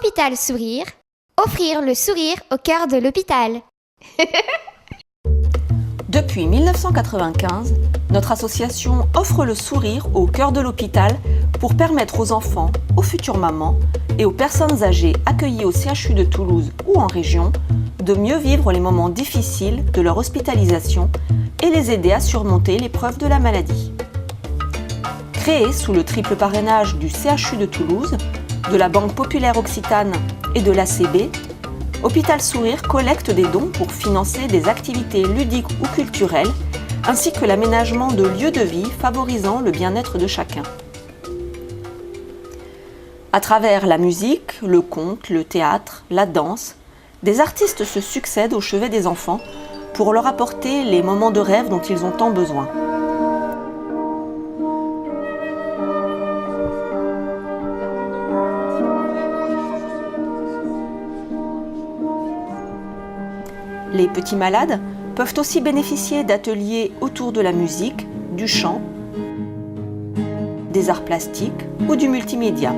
Hôpital Sourire, offrir le sourire au cœur de l'hôpital. Depuis 1995, notre association offre le sourire au cœur de l'hôpital pour permettre aux enfants, aux futures mamans et aux personnes âgées accueillies au CHU de Toulouse ou en région de mieux vivre les moments difficiles de leur hospitalisation et les aider à surmonter l'épreuve de la maladie. Créé sous le triple parrainage du CHU de Toulouse, de la Banque Populaire Occitane et de l'ACB, Hôpital Sourire collecte des dons pour financer des activités ludiques ou culturelles, ainsi que l'aménagement de lieux de vie favorisant le bien-être de chacun. À travers la musique, le conte, le théâtre, la danse, des artistes se succèdent au chevet des enfants pour leur apporter les moments de rêve dont ils ont tant besoin. Les petits malades peuvent aussi bénéficier d'ateliers autour de la musique, du chant, des arts plastiques ou du multimédia.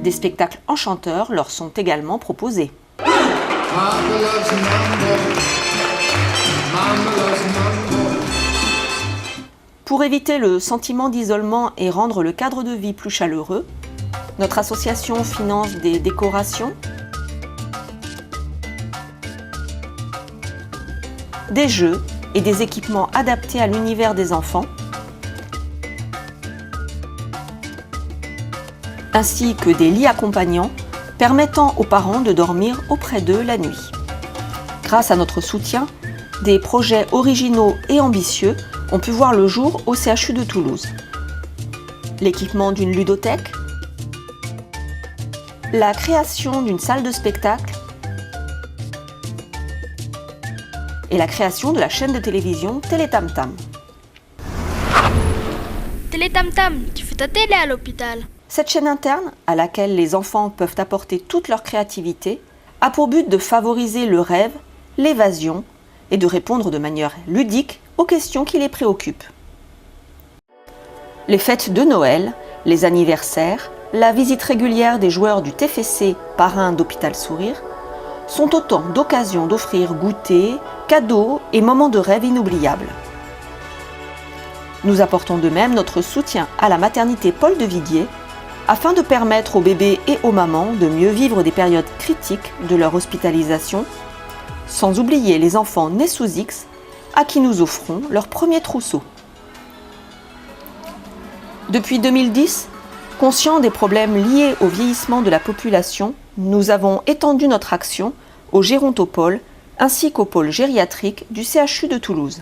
Des spectacles enchanteurs leur sont également proposés. Pour éviter le sentiment d'isolement et rendre le cadre de vie plus chaleureux, notre association finance des décorations, des jeux et des équipements adaptés à l'univers des enfants, ainsi que des lits accompagnants permettant aux parents de dormir auprès d'eux la nuit. Grâce à notre soutien, des projets originaux et ambitieux ont pu voir le jour au CHU de Toulouse. L'équipement d'une ludothèque, la création d'une salle de spectacle et la création de la chaîne de télévision Télé Tam Tam. Télé Tam Tam, tu fais ta télé à l'hôpital. Cette chaîne interne, à laquelle les enfants peuvent apporter toute leur créativité, a pour but de favoriser le rêve, l'évasion et de répondre de manière ludique aux questions qui les préoccupent. Les fêtes de Noël, les anniversaires, la visite régulière des joueurs du TFC parrain d'Hôpital Sourire sont autant d'occasions d'offrir goûter, cadeaux et moments de rêve inoubliables. Nous apportons de même notre soutien à la maternité Paul de Viguier afin de permettre aux bébés et aux mamans de mieux vivre des périodes critiques de leur hospitalisation, sans oublier les enfants nés sous X à qui nous offrons leur premier trousseau. Depuis 2010, conscients des problèmes liés au vieillissement de la population, nous avons étendu notre action au gérontopôle ainsi qu'au pôle gériatrique du CHU de Toulouse.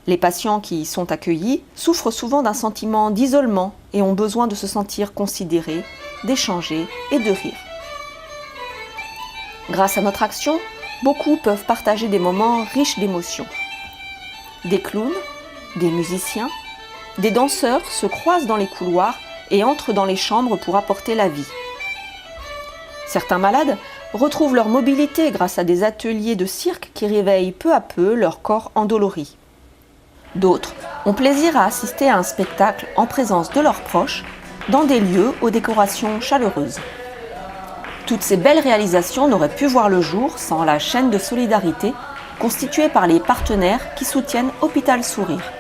Les patients qui y sont accueillis souffrent souvent d'un sentiment d'isolement et ont besoin de se sentir considérés, d'échanger et de rire. Grâce à notre action, beaucoup peuvent partager des moments riches d'émotions. Des clowns, des musiciens, des danseurs se croisent dans les couloirs et entrent dans les chambres pour apporter la vie. Certains malades retrouvent leur mobilité grâce à des ateliers de cirque qui réveillent peu à peu leur corps endolori. D'autres ont plaisir à assister à un spectacle en présence de leurs proches dans des lieux aux décorations chaleureuses. Toutes ces belles réalisations n'auraient pu voir le jour sans la chaîne de solidarité constituée par les partenaires qui soutiennent Hôpital Sourire.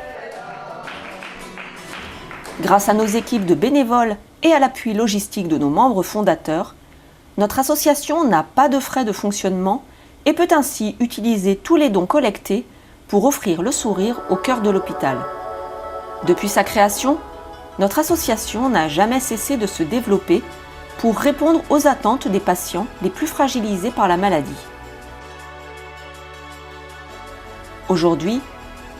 Grâce à nos équipes de bénévoles et à l'appui logistique de nos membres fondateurs, notre association n'a pas de frais de fonctionnement et peut ainsi utiliser tous les dons collectés pour offrir le sourire au cœur de l'hôpital. Depuis sa création, notre association n'a jamais cessé de se développer pour répondre aux attentes des patients les plus fragilisés par la maladie. Aujourd'hui,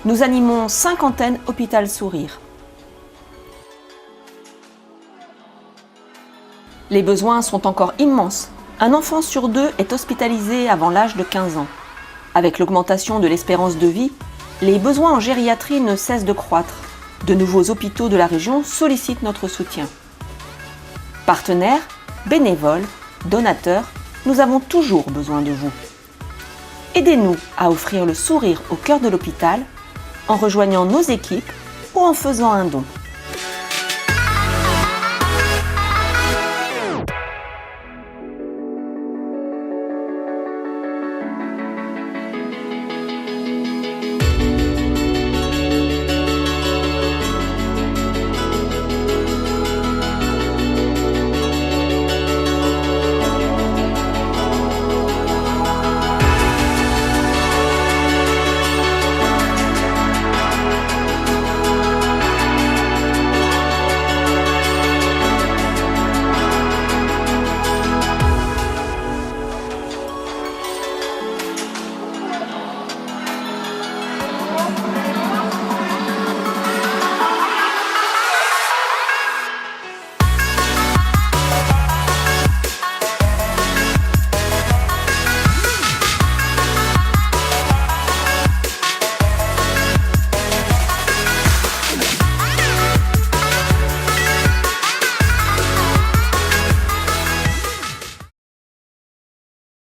nous animons 5 antennes Hôpital Sourire. Les besoins sont encore immenses. Un enfant sur 2 est hospitalisé avant l'âge de 15 ans. Avec l'augmentation de l'espérance de vie, les besoins en gériatrie ne cessent de croître. De nouveaux hôpitaux de la région sollicitent notre soutien. Partenaires, bénévoles, donateurs, nous avons toujours besoin de vous. Aidez-nous à offrir le sourire au cœur de l'hôpital en rejoignant nos équipes ou en faisant un don.